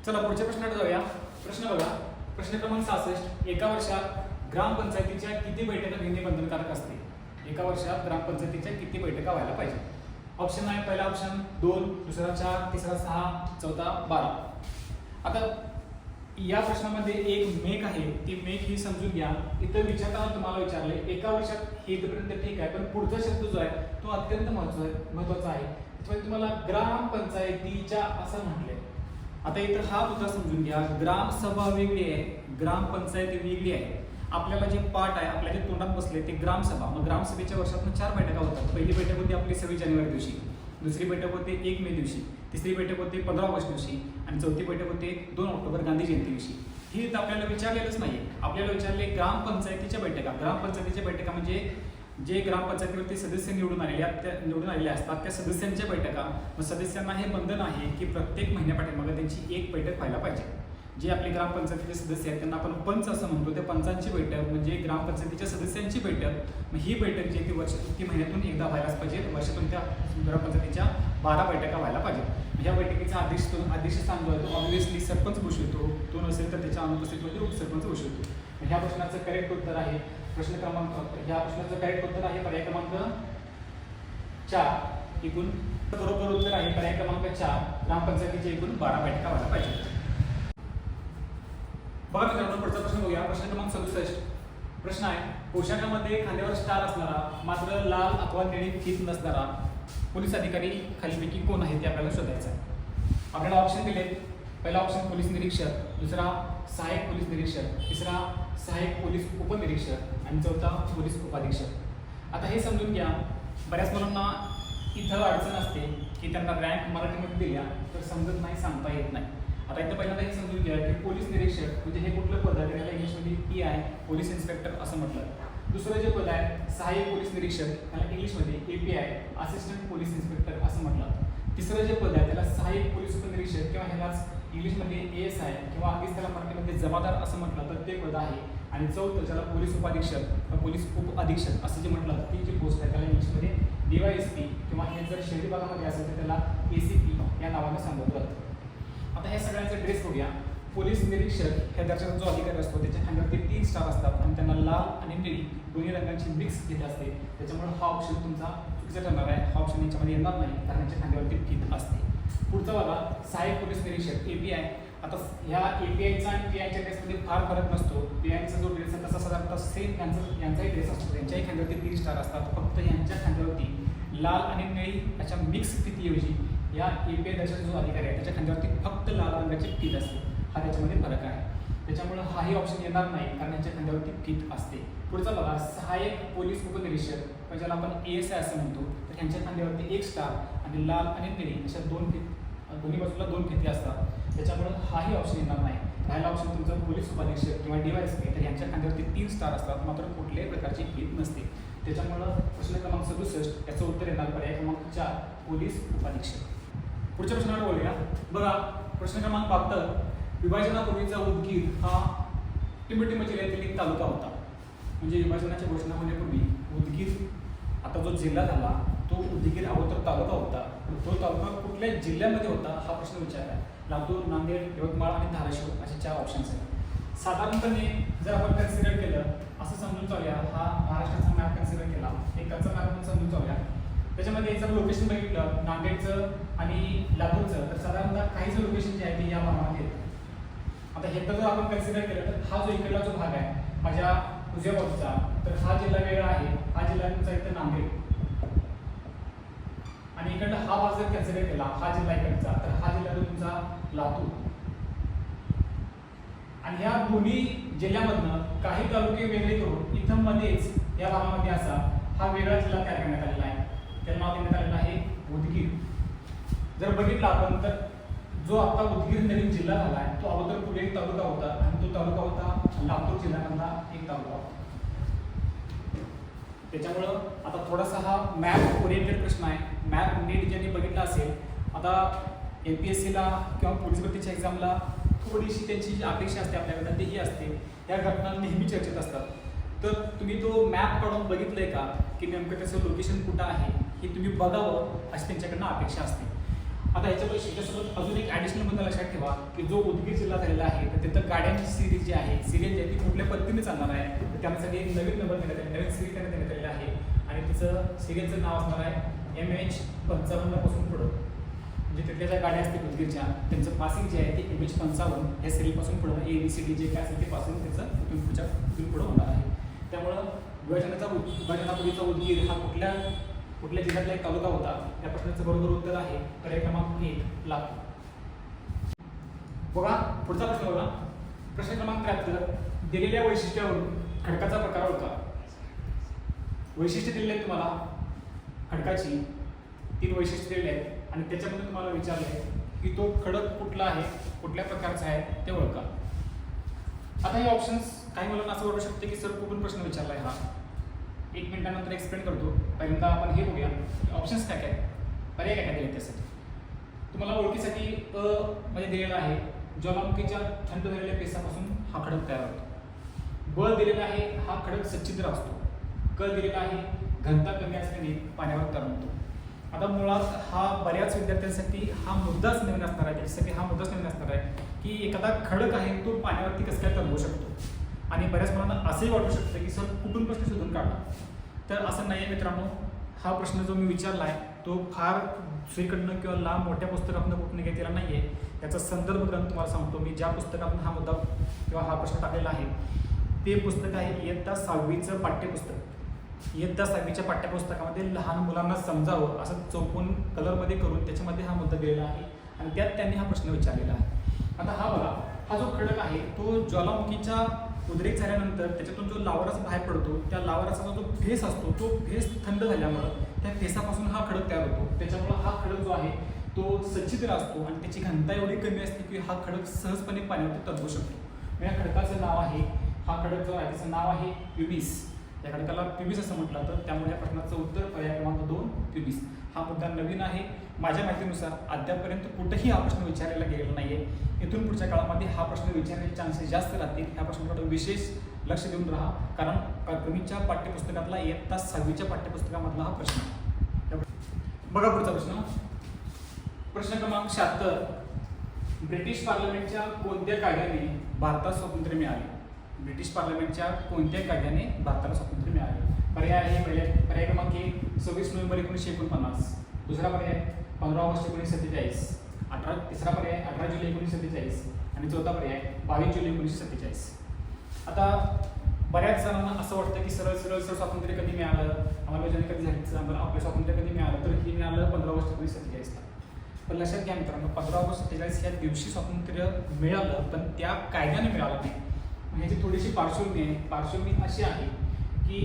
चला पुढच्या प्रश्नाकडे जाऊया. प्रश्न बघा. प्रश्न क्रमांक 66. एका वर्षात ग्रामपंचायतीच्या किती बैठका घेणे बंधनकारक असते? एका वर्षात ग्रामपंचायतीच्या किती बैठका व्हायला पाहिजे? ऑप्शन आहे. पहिला ऑप्शन 2, दुसरा 4, तिसरा 6, चौथा 12. आता या प्रश्नामध्ये एक मेक आहे, ती मेक ही समजून घ्या. इथं विचारताना तुम्हाला विचारले एका वर्षात हे इथपर्यंत ठीक आहे, पण पुढचा शब्द जो आहे तो अत्यंत महत्वाचा आहे. त्यामुळे तुम्हाला ग्रामपंचायतीच्या असं म्हटलंय. आता इथं हा मुद्दा समजून घ्या. ग्रामसभा वेगळी आहे, ग्रामपंचायत वेगळी आहे. आपल्याला जे पाठ आहे, आपल्या जे तोंडात बसले ते ग्रामसभा. मग ग्रामसभेच्या वर्षातून 4 बैठका होतात. पहिली बैठक होती आपली 26 जानेवारी दिवशी, दुसरी बैठक होते 1 मे दिवशी, तिसरी बैठक होते 15 ऑगस्ट दिवशी आणि चौथी बैठक होते 2 ऑक्टोबर गांधी जयंती दिवशी. ही आपल्याला विचारलेलंच नाहीये. आपल्याला विचारले ग्रामपंचायतीच्या बैठका. ग्रामपंचायतीच्या बैठका म्हणजे जे ग्रामपंचायतीवरती सदस्य निवडून आलेले असतात त्या सदस्यांच्या बैठका. मग सदस्यांना हे बंधन आहे की प्रत्येक महिन्यापाठीमागे त्यांची एक बैठक व्हायला पाहिजे. जे आपले ग्रामपंचायतीचे सदस्य आहेत त्यांना आपण पंच असं म्हणतो. त्या पंचांची बैठक म्हणजे ग्रामपंचायतीच्या सदस्यांची बैठक. मग ही बैठक जी आहे ती महिन्यातून एकदा व्हायलाच पाहिजे. वर्षातून त्या ग्रामपंचायतीच्या 12 बैठका व्हायला पाहिजेत. ह्या बैठकीचा अध्यक्षस्थान जो आहे तो ऑब्व्हियसली सरपंच भूषवतो. तो नसेल तर त्याच्या अनुपस्थितीमध्ये उपसरपंच भूषवतो. ह्या प्रश्नाचं करेक्ट उत्तर आहे ह्या प्रश्नाचं करेक्ट उत्तर आहे पर्याय क्रमांक 4. एकूण बरोबर उत्तर आहे पर्याय क्रमांक 4. ग्रामपंचायतीच्या एकूण 12 बैठका व्हायला पाहिजे. बघा मित्रांनो, पुढचा प्रश्न बघूया. प्रश्न क्रमांक 67. प्रश्न आहे. पोशाखामध्ये खांद्यावर स्टार असणारा मात्र लाल अथवा निळी फीत नसणारा पोलीस अधिकारी खालीपैकी कोण आहे ते आपल्याला शोधायचं आहे. आपल्याला ऑप्शन दिले. पहिला ऑप्शन पोलीस निरीक्षक, दुसरा सहाय्यक पोलीस निरीक्षक, तिसरा सहाय्यक पोलीस उपनिरीक्षक आणि चौथा पोलीस उपाधीक्षक. आता हे समजून घ्या. बऱ्याच मुलांना इथं अडचण असते की त्यांना रँक मराठीमध्ये दिल्या तर समजत नाही, सांगता येत नाही. आता इथं पहिल्यांदा हे समजून घ्या की पोलीस निरीक्षक म्हणजे हे कुठलं पद आहे? त्याला इंग्लिशमध्ये PI पोलीस इन्स्पेक्टर असं म्हटलं. दुसरं जे पद आहे सहाय्यक पोलीस निरीक्षक, त्याला इंग्लिशमध्ये API असिस्टंट पोलीस इन्स्पेक्टर असं म्हटलं. तिसरं जे पद आहे त्याला सहाय्यक पोलीस उपनिरीक्षक किंवा ह्यालाच इंग्लिशमध्ये ASI किंवा अगदीच त्याला मराठीमध्ये जमादार असं म्हटलं तर ते पद आहे. आणि चौथं ज्याला पोलीस उपाधीक्षक किंवा पोलीस उप-अधीक्षक असं जे म्हटलं ती जी पोस्ट आहे त्याला इंग्लिशमध्ये DYSP किंवा हे जर शहरी भागामध्ये असेल तर त्याला ACP या नावाने सांगितलं जातं. आता हे सगळ्यांचे ड्रेस बघूया. पोलीस निरीक्षक ह्या दर्जाचा जो अधिकारी असतो त्याच्या खांद्यावरती 3 स्टार असतात आणि त्यांना लाल आणि निळी दोन्ही रंगांची मिक्स फीत असते. त्याच्यामुळे हा ऑप्शन तुमचा चुकीचा ठरणार आहे. हा ऑप्शन याच्यामध्ये येणार नाही कारण याच्या खांद्यावरती फीत असते. पुढचा बघा. सहाय्यक पोलीस निरीक्षक API. आता ह्या APIचा आणि PIच्या ड्रेसमध्ये फार फरक नसतो. PIचा जो ड्रेस आहे तसा साधारणतः सेम यांचाही ड्रेस असतो. त्यांच्याही खांद्यावरती 3 स्टार असतात. फक्त यांच्या खांद्यावरती लाल आणि निळी अशा मिक्स फीतीऐवजी या API दर्जाचा जो अधिकारी आहे त्याच्या खांद्यावरती फक्त लाल रंगाची फीत असते. हा त्याच्यामध्ये फरक आहे. त्याच्यामुळे हाही ऑप्शन येणार नाही कारण यांच्या खांद्यावरती फीत असते. पुढचा बघा. सहाय्यक पोलीस उपनिरीक्षक ज्याला आपण ASI असं म्हणतो तर त्यांच्या खांद्यावरती 1 स्टार आणि लाल आणि निळी अशा दोन्ही बाजूला 2 फिती असतात. त्याच्यामुळे हाही ऑप्शन येणार नाही. राहिला ऑप्शन तुमचा पोलीस उपाधीक्षक किंवा DYSP तर यांच्या खांद्यावरती 3 स्टार असतात मात्र कुठल्याही प्रकारची फीत नसते. त्याच्यामुळं प्रश्न क्रमांक 67 याचं उत्तर येणार पर्याय क्रमांक 4 पोलीस उपाधीक्षक. पुढच्या प्रश्नावर बोलूया. बघा प्रश्न क्रमांक 72. विभाजनापूर्वीचा उदगीर हा टिंबटिंब जिल्ह्यातील एक तालुका होता. म्हणजे विभाजनाची घोषणा होण्यापूर्वी उदगीर आता जो जिल्हा झाला तो उदगीर अगोदर तालुका होता. तो तालुका कुठल्या जिल्ह्यामध्ये होता हा प्रश्न विचारला. लातूर, नांदेड, यवतमाळ आणि धाराशिव असे 4 ऑप्शन्स आहेत. साधारणपणे जर आपण कन्सिडर केलं असं समजून चालूया. हा महाराष्ट्राचा मॅप कन्सिडर केला, एक कच्चा मॅप आपण समजून चालूया. त्याच्यामध्ये याचं लोकेशन बघितलं नांदेडचं आणि लातूरचं तर साधारणतः काही जे लोकेशन जे आहे ते या भागामध्ये येतात. आता हे जर आपण कन्सिडर केलं तर हा जो इकडला जो भाग आहे माझ्या उजव्या बाजूचा तर हा जिल्हा वेगळा आहे. हा जिल्हा तुमचा इथं नांदेड आणि इकडला हा भाग जर कन्सिडर केला हा जिल्हा इकडचा तर हा जिल्हा तुमचा लातूर. आणि ह्या दोन्ही जिल्ह्यामधनं काही तालुके वेगळे करून इथं मध्येच या भागामध्ये असा हा वेगळा जिल्हा तयार करण्यात आलेला आहे. त्याला नाव देण्यात आलेलं आहे उदगीर. जर बघितलं आपण तर जो आता उदगीर नवीन जिल्हा झाला आहे तो अगोदर पुढे एक तालुका होता आणि तो तालुका होता लातूर जिल्ह्यामधला एक तालुका होता. त्याच्यामुळं आता थोडासा हा मॅप ओरिएंटेड प्रश्न आहे. मॅप नीट ज्यांनी बघितला असेल आता MPSCला किंवा पोलीस भरतीच्या एक्झामला थोडीशी त्यांची जी अपेक्षा असते आपल्याकडे ती ही असते. या घटना नेहमी चर्चेत असतात. तर तुम्ही तो मॅप काढून बघितलंय का की नेमकं त्याचं लोकेशन कुठं आहे हे तुम्ही बघावं अशी त्यांच्याकडनं अपेक्षा असते. आता याच्यासोबत अजून एक ॲडिशनल मुद्दा लक्षात ठेवा की जो उदगीर जिल्हा झालेला आहे तर तिथं गाड्यांची सिरीज जी आहे सिरीज जी आहे ती कुठल्या पद्धतीने चालणार आहे तर त्यासाठी एक नवीन नंबर देण्यात आले नवीन सिरीज त्यांना देण्यात आलेली आहे आणि तिचं सिरीजचं नाव असणार आहे MH55 पासून पुढं. म्हणजे तिथल्या ज्या गाड्या असतील उदगीरच्या त्यांचं पासिंग जे आहे ते MH55 या सिरीजपासून पुढं ABCD जे काय असेल ते पासिंग त्याचं इथून पुढं होणार आहे. त्यामुळं विभाजनापूर्वीचा उदगीर हा कुठल्या जिल्ह्यातला एक तालुका होता त्या प्रश्नाचं बरोबर उत्तर आहे पर्याय क्रमांक 1 लातूर. बघा पुढचा प्रश्न बघा. प्रश्न क्रमांक 73 दिलेल्या वैशिष्ट्यावरून खडकाचा प्रकार ओळखा. वैशिष्ट्य दिलेले आहेत तुम्हाला खडकाची 3 वैशिष्ट्य दिलेले आहेत आणि त्याच्यामध्ये तुम्हाला विचारलं आहे की तो खडक कुठला आहे कुठल्या प्रकारचा आहे ते ओळखा. आता हे ऑप्शन्स काही मुलांना असं वाटू शकते की सर कुठून प्रश्न विचारला आहे हा. 1 मिनिटानंतर एक्सप्लेन करतो. पहिल्यांदा आपण हे बघूया ऑप्शन्स काय काय पर्याय काय काय दिले त्यासाठी. तुम्हाला ओळखीसाठी मध्ये दिलेला आहे ज्वालामुखीच्या थंड झालेल्या पेसापासून हा खडक तयार होतो. ब दिलेला आहे हा खडक सच्छिद्र असतो. क दिलेला आहे घनता कमी असल्याने पाण्यावर तरंगतो. आता मुळात हा बऱ्याच विद्यार्थ्यांसाठी हा मुद्दाच नवीन असणार आहे त्याच्यासाठी हा मुद्दाच नवीन असणार आहे की एखादा खडक आहे तो पाण्यावरती कसं काय तरंगू शकतो. आणि बऱ्याच मुलांना असंही वाटू शकतं की सर कुठून प्रश्न शोधून काढला. तर असं नाही आहे मित्रांनो. हा प्रश्न जो मी विचारला आहे तो फार दुसरीकडनं किंवा लांब मोठ्या पुस्तकातून कुठून घेतलेला नाही आहे. त्याचा संदर्भ ग्रंथ तुम्हाला सांगतो मी ज्या पुस्तकातून हा मुद्दा किंवा हा प्रश्न टाकलेला आहे ते पुस्तक आहे इयत्ता 6वीचं पाठ्यपुस्तक. इयत्ता 6वीच्या पाठ्यपुस्तकामध्ये लहान मुलांना समजावं असं चौकोन कलरमध्ये करून त्याच्यामध्ये हा मुद्दा दिलेला आहे आणि त्यात त्यांनी हा प्रश्न विचारलेला आहे. आता हा बघा हा जो खडक आहे तो ज्वालामुखीचा उद्रेक झाल्यानंतर त्याच्यातून जो लावारस बाहेर पडतो त्या लावारसाचा जो फेस असतो तो फेस थंड झाल्यामुळं त्या फेसापासून हा खडक तयार होतो. त्याच्यामुळं हा खडक जो आहे तो सच्छिद्र असतो आणि त्याची घनता एवढी कमी असते की हा खडक सहजपणे पाण्यावरती तरंगू शकतो. या खडकाचं नाव आहे हा खडक जो आहे त्याचं नाव आहे प्युबिस. या खडकाला प्युबिस असं म्हटलं तर त्यामुळे या प्रश्नाचं उत्तर पर्याय क्रमांक 2 प्युबिस. हा मुद्दा नवीन आहे. माझ्या माहितीनुसार अद्यापर्यंत कुठेही हा प्रश्न विचारलेला गेलेला नाही आहे. इथून पुढच्या काळामध्ये हा प्रश्न विचारण्याचे चान्सेस जास्त राहतील. ह्या प्रश्नाकडे विशेष लक्ष देऊन राहा कारण प्राथमिकच्या पाठ्यपुस्तकातला इयत्ता 6वीच्या पाठ्यपुस्तकामधला हा प्रश्न आहे. बघा पुढचा प्रश्न. प्रश्न क्रमांक 76 ब्रिटिश पार्लमेंटच्या कोणत्या कायद्याने भारताला स्वातंत्र्य मिळाले. ब्रिटिश पार्लमेंटच्या कोणत्या कायद्याने भारताला स्वातंत्र्य मिळाले. पर्याय आहे पर्याय क्रमांक 1 26 नोव्हेंबर 1949. दुसरा पर्याय 15 ऑगस्ट 1947. तिसरा पर्याय 18 जुलै 1947 आणि चौथा पर्याय 22 जुलै 1947. आता बऱ्याच जणांना असं वाटतं की सरळ स्वातंत्र्य कधी मिळालं अंमलबजावणी कधी झाली आम्हाला आपलं स्वातंत्र्य कधी मिळालं तर हे मिळालं 15 ऑगस्ट 1947ला. पण लक्षात घ्या मित्रांनो 15 ऑगस्ट 1947 या दिवशी स्वातंत्र्य मिळालं पण त्या कायद्याने मिळालं नाही. ह्याची थोडीशी पार्श्वभूमी अशी आहे की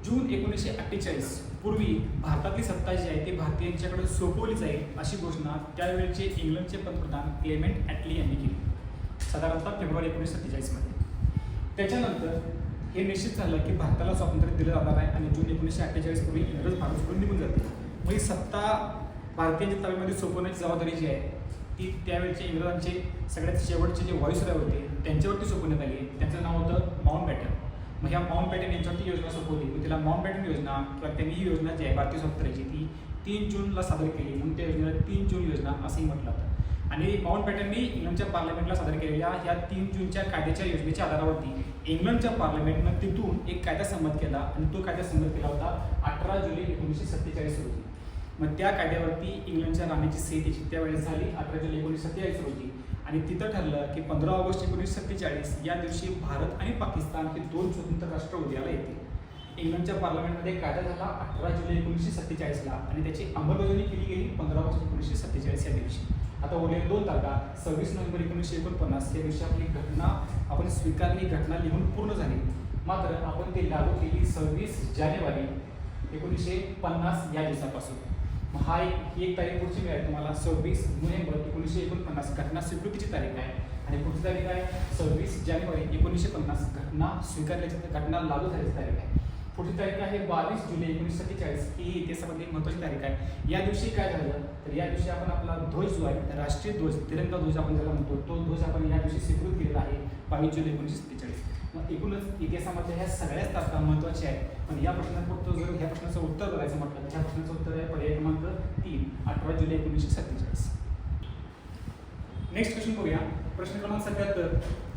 जून 1948 पूर्वी भारतातली सत्ता जी आहे ती भारतीयांच्याकडे सोपवली जाईल अशी घोषणा त्यावेळेचे इंग्लंडचे पंतप्रधान क्लेमेंट ॲटली यांनी केली साधारणतः फेब्रुवारी 1947 मध्ये. त्याच्यानंतर हे निश्चित झालं की भारताला स्वातंत्र्य दिलं जाणार आहे आणि जून 1948 पूर्वी इंग्रज भारत सोडून निघून जातील. मग ही सत्ता भारतीयांच्या ताब्यामध्ये सोपवण्याची जबाबदारी जी आहे ती त्यावेळेचे इंग्रजांचे सगळ्यात शेवटचे जे व्हॉइसरॉय होते त्यांच्यावरती सोपवण्यात आली. त्यांचं नाव होतं माउंटबॅटन. मग ह्या माउंटबॅटन यांच्यावरती योजना सोपवली मग तिला माउंटबॅटन योजना किंवा त्यांनी ही योजना जी आहे भारतीय स्वातंत्र्याची ती 3 जूनला सादर केली म्हणून त्या योजनेला 3 जून योजना असंही म्हटलं जातं. आणि माउंटबॅटननी इंग्लंडच्या पार्लमेंटला सादर केलेल्या ह्या 3 जूनच्या कायद्याच्या योजनेच्या आधारावरती इंग्लंडच्या पार्लमेंटनं तिथून एक कायदा संमत केला आणि तो कायदा संमत केला होता 18 जुलै 1947 रोजी. मग त्या कायद्यावरती इंग्लंडच्या राणीची सही त्याची त्यावेळेस झाली 18 जुलै 1947 रोजी आणि तिथं ठरलं की 15 ऑगस्ट 1947 या दिवशी भारत आणि पाकिस्तान हे 2 स्वतंत्र राष्ट्र उदयाला येतील. इंग्लंडच्या पार्लमेंटमध्ये कायदा झाला 18 जुलै 1947ला आणि त्याची अंमलबजावणी केली गेली 15 ऑगस्ट 1947 या दिवशी. आता उरलेल्या 2 तारखा 26 नोव्हेंबर 1949 या दिवशी आपली घटना आपण स्वीकारली घटना लिहून पूर्ण झाली. मात्र आपण ती लागू केली 26 जानेवारी 1950 या दिवसापासून. हा ही एक तारीख पुढची मिळाली तुम्हाला 26 नोव्हेंबर 1949 घटना स्वीकृतीची तारीख आहे आणि पुढची तारीख आहे 26 जानेवारी 1950 घटना स्वीकारल्याची घटना लागू झाल्याची तारीख आहे. पुढची तारीख आहे 22 जुलै 1947 ही इतिहासामधली महत्त्वाची तारीख आहे. या दिवशी काय झालं तर या दिवशी आपण आपला ध्वज जो आहे राष्ट्रीय ध्वज तिरंगा ध्वज आपण ज्याला म्हणतो तो ध्वज आपण या दिवशी स्वीकृत केलेला आहे 22 जुलै 1947. मग एकूणच इतिहासामध्ये ह्या सगळ्याच तारखा महत्त्वाच्या आहेत. पण या प्रश्नापुरतं जर ह्या प्रश्नाचं उत्तर करायचं म्हटलं तर ह्या प्रश्नाचं उत्तर आहे पर्याय क्रमांक 3, 18 जुलै 1947. नेक्स्ट क्वेश्चन बघूया. प्रश्न क्रमांक 77.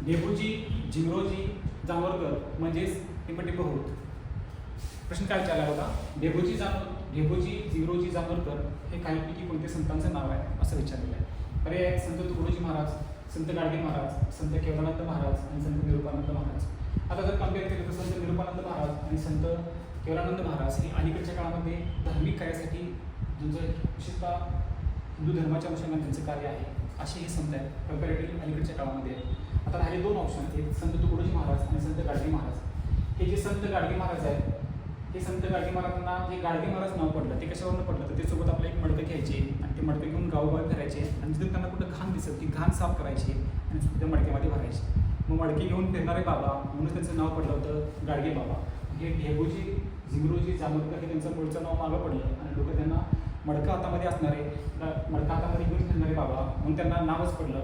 ढेबुजी झिमरोजी जांभोरकर म्हणजेच टिंबटिंब होत. प्रश्न काय विचारला होता? ढेबुजी झिमरोजी जांभोरकर हे खालीलपैकी कोणत्या संतांचं नाव आहे असं विचारलेलं आहे. पर्याय संत तुकडोजी महाराज, संत गाडगे महाराज, संत केवलानंद महाराज आणि संत निरूपानंद महाराज. आता जर कम्पेअर केलं तर संत निरूपानंद महाराज आणि संत केवलानंद महाराज हे अलीकडच्या काळामध्ये धार्मिक कार्यासाठी ज्यांचं विशेषतः हिंदू धर्माच्या अनुषंगाने त्यांचं कार्य आहे असे हे संत आहेत कम्पॅरेटिव्ह अलीकडच्या काळामध्ये. आता राहिले दोन ऑप्शन आहेत, संत तुकडोजी महाराज आणि संत गाडगे महाराज. हे जे संत गाडगे महाराज आहेत हे संत गाडगे महाराजांना जे गाडगे महाराज नाव पडलं ते कशावरून पडलं तर ते सोबत आपलं एक मडकं घ्यायचे आणि ते मडकं घेऊन गावोगावी फिरायचे आणि जिथे त्यांना कुठं घाण दिसत ती घाण साफ करायची आणि त्या मडक्यामध्ये भरायचे. मग मडके घेऊन फिरणारे बाबा म्हणून त्यांचं नाव पडलं होतं गाडगे बाबा. हे ढेबुजी झिमरोजी जांभोरकर हे त्यांचं मूळचं नाव मागं पडलं आणि लोक त्यांना मडकं हातामध्ये असणारे मडकं हातामध्ये घेऊन फिरणारे बाबा म्हणून त्यांना नावच पडलं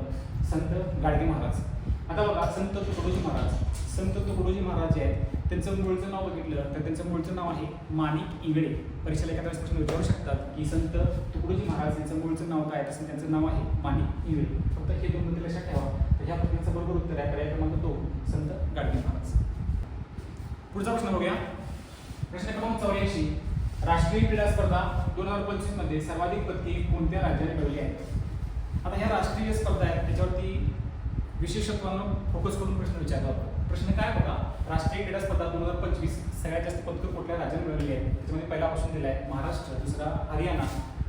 संत गाडगे महाराज. आता बघा संत तुकडोजी महाराज जे आहेत त्यांचं मूळचं नाव बघितलं तर त्यांचं मूळचं नाव आहे माणिक इंगळे. परीक्षेला एखाद्या प्रश्न विचारू शकतात की संत तुकडोजी महाराज यांचं मूळचं नाव काय, तसं त्यांचं नाव आहे माणिक इंगळे. फक्त हे दोन मुद्दे लक्षात ठेवा. तर ह्या प्रश्नाचं बरोबर उत्तर आहे पर्याय क्रमांक 2 संत गाडगे महाराज. पुढचा प्रश्न बघूया. प्रश्न क्रमांक 84. राष्ट्रीय क्रीडा स्पर्धा 2025 मध्ये सर्वाधिक पदके कोणत्या राज्याने मिळवली आहेत? आता ह्या राष्ट्रीय स्पर्धा आहेत त्याच्यावरती विशेषत्वानं फोकस करून प्रश्न विचारला होता. प्रश्न काय बघा, राष्ट्रीय क्रीडा स्पर्धा 2025 सगळ्यात जास्त पदकं कुठल्या राज्याने मिळवली आहेत? त्याच्यामध्ये पहिला ऑप्शन दिला आहे महाराष्ट्र, दुसरा हरियाणा,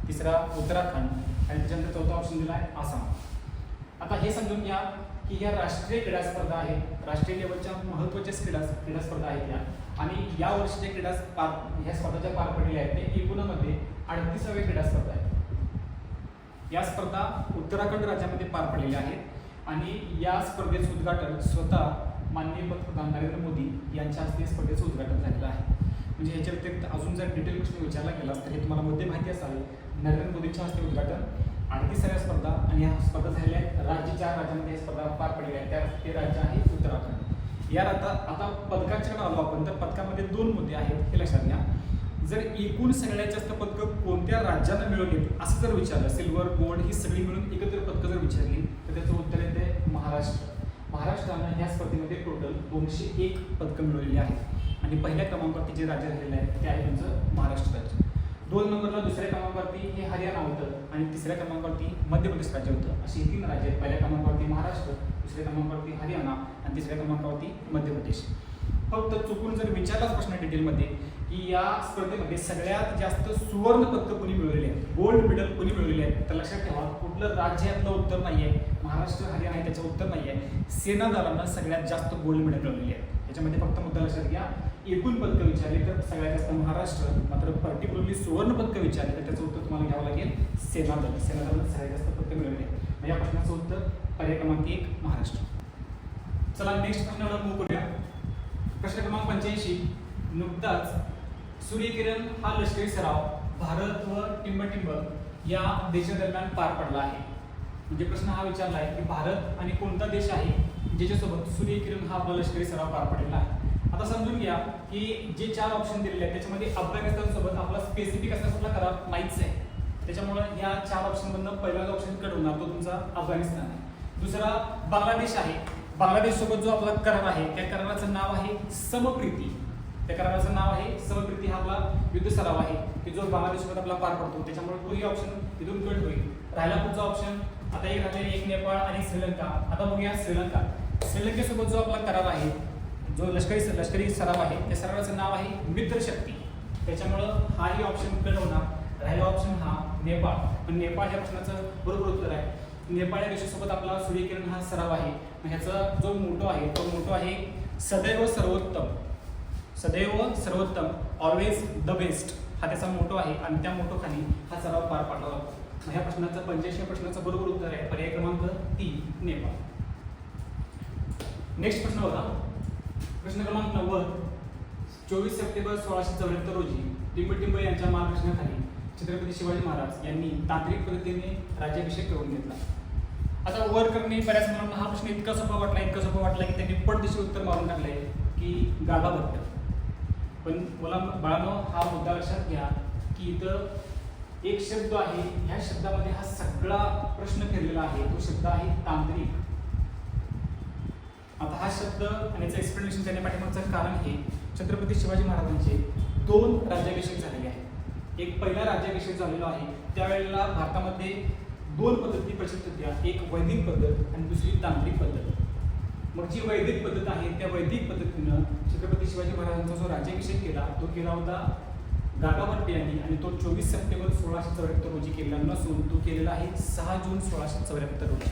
तिसरा उत्तराखंड आणि त्याच्यानंतर चौथा ऑप्शन दिला आहे आसाम. आता हे समजून घ्या की ह्या राष्ट्रीय क्रीडा स्पर्धा आहेत, राष्ट्रीय लेवलच्या महत्त्वाच्या क्रीडा स्पर्धा आहेत या. आणि या वर्षीच्या ह्या स्पर्धा ज्या पार पडलेल्या आहेत ते एकूणमध्ये 38व्या क्रीडा स्पर्धा आहेत. या स्पर्धा उत्तराखंड राज्यामध्ये पार पडलेल्या आहेत आणि या स्पर्धेचं उद्घाटन स्वतः माननीय पंतप्रधान नरेंद्र मोदी यांच्या हस्ते स्पर्धेचं उद्घाटन झालेलं आहे. म्हणजे ह्याच्या व्यतिरिक्त अजून जर डिटेल प्रश्न विचारला गेला तर हे तुम्हाला मुद्दे माहिती असावे. नरेंद्र मोदींच्या हस्ते उद्घाटन, 38व्या स्पर्धा आणि ह्या स्पर्धा झालेल्या आहेत राज्य 4 राज्यांमध्ये स्पर्धा पार पडलेल्या आहेत. त्या ते राज्य आहे उत्तराखंड. यार आता पदकांच्याकडे आलो आपण तर पदकामध्ये 2 मुद्दे आहेत हे लक्षात घ्या. जर एकूण सगळ्यात जास्त पदकं कोणत्या राज्यानं मिळवली असं जर विचारलं, सिल्वर गोल्ड ही सगळी मिळून एकत्र पदकं जर विचारली तर त्याचं उत्तर येते महाराष्ट्र. महाराष्ट्रानं ह्या स्पर्धेमध्ये टोटल 201 पदकं मिळवलेली आहेत आणि पहिल्या क्रमांकावरती जे राज्य राहिलेलं आहे ते आहे त्यांचं महाराष्ट्र राज्य. 2 नंबरला दुसऱ्या क्रमांकावरती हे हरियाणा होतं आणि तिसऱ्या क्रमांकावरती मध्य प्रदेश राज्य होतं. अशी 3 राज्य आहेत. पहिल्या क्रमांकावरती महाराष्ट्र, दुसऱ्या क्रमांकावरती हरियाणा आणि तिसऱ्या क्रमांकावरती मध्य प्रदेश. फक्त चुकून जर विचारलाच प्रश्न डिटेलमध्ये की या स्पर्धेमध्ये सगळ्यात जास्त सुवर्ण पदकं कोणी मिळवलेली आहेत, गोल्ड मेडल कोणी मिळवलेली आहेत, तर लक्षात ठेवा कुठलं राज्य यातलं उत्तर नाही आहे. महाराष्ट्र हरियाणा आहे त्याचं उत्तर नाही आहे. सेना दलानं सगळ्यात जास्त गोल्ड मेडल मिळवलेली आहेत. याच्यामध्ये फक्त मुद्दा लक्षात घ्या, एकूण पदकं विचारली तर सगळ्यात जास्त महाराष्ट्र, मात्र पर्टिक्युलरली सुवर्ण पदकं विचारली तर त्याचं उत्तर तुम्हाला घ्यावं लागेल सेना दलानं सगळ्यात जास्त पदकं मिळवली आहेत. या प्रश्नाचं उत्तर पर्याय क्रमांक 1 महाराष्ट्र. चला नेक्स्ट प्रश्नाला मूव करूया. प्रश्न क्रमांक 85. नुकताच सूर्यकिरण हा लष्करी सराव भारत व टिंबटिंब या देशादरम्यान पार पडला आहे. म्हणजे प्रश्न हा विचारला आहे की भारत आणि कोणता देश आहे ज्याच्यासोबत सूर्यकिरण हा आपला लष्करी सराव पार पडलेला आहे. आता समजून घ्या की जे 4 ऑप्शन दिलेले आहेत त्याच्यामध्ये अफगाणिस्तान सोबत आपला स्पेसिफिक असा कुठला करार नाहीच आहे. त्याच्यामुळे या 4 ऑप्शनमधनं पहिला जो ऑप्शन कट होणार तो तुमचा अफगाणिस्तान आहे. दुसरा बांगलादेश आहे. बांगलादेश सोबत जो आपला करार आहे त्या कराराचं नाव आहे समप्रीती. त्या कराराचं नाव आहे समप्रीती. हा आपला युद्ध सराव आहे की जो बांगलादेशसोबत आपला पार पडतो. त्याच्यामुळे तोही ऑप्शन इथून कट होईल. राहिला पुढचा ऑप्शन आता एक राहिले एक नेपाळ आणि श्रीलंका. आता बघूया श्रीलंका. श्रीलंकेसोबत जो आपला करार आहे, जो लष्करी सराव आहे त्या सरावाचं नाव आहे मित्रशक्ती. त्याच्यामुळं हाही ऑप्शन कट होणार. राहिला ऑप्शन हा नेपाळ. पण नेपाळ ह्या प्रश्नाचं बरोबर उत्तर आहे. नेपाळ या देशासोबत आपला सूर्यकिरण हा सराव आहे. ह्याचा जो मोटो आहे तो मोटो आहे सदैव सर्वोत्तम. सदैव सर्वोत्तम, ऑलवेज द बेस्ट हा त्याचा मोटो आहे आणि त्या मोटो खाली हा सराव पार पाडला जातो. ह्या प्रश्नाचं 85 प्रश्नाचं बरोबर उत्तर आहे पर्याय क्रमांक 3 नेपाळ. नेक्स्ट प्रश्न बघा. प्रश्न क्रमांक 90. 24 सप्टेंबर 1674 रोजी टिंबटिंब यांच्या मार्गदर्शनाखाली छत्रपती शिवाजी महाराज यांनी तांत्रिक पद्धतीने राज्याभिषेक करून घेतला. आता वर करणे बऱ्याच मुलांना हा प्रश्न इतका सोपा वाटला की त्यांनी पटदिशी उत्तर मारून टाकलंय की गागाभट्ट. पण बाळांनो, हा मुद्दा लक्षात घ्या की इथं एक शब्द आहे, ह्या शब्दामध्ये हा सगळा प्रश्न फिरलेला आहे. तो शब्द आहे तांत्रिक. आता हा शब्द आणि याचं एक्सप्लेनेशन देण्या पाठीमागचं कारण हे छत्रपती शिवाजी महाराजांचे 2 राज्याभिषेक झालेले आहेत. एक पहिला राज्याभिषेक झालेला आहे, त्यावेळेला भारतामध्ये 2 पद्धती प्रचलित होत्या, एक वैदिक पद्धत आणि दुसरी तांत्रिक पद्धत. मग जी वैदिक पद्धत आहे त्या वैदिक पद्धतीनं छत्रपती शिवाजी महाराजांचा जो राज्याभिषेक केला तो केला होता गागाभट्ट यांनी, आणि तो 24 सप्टेंबर 1674 रोजी केलेला नसून तो केलेला आहे 6 जून 1674 रोजी.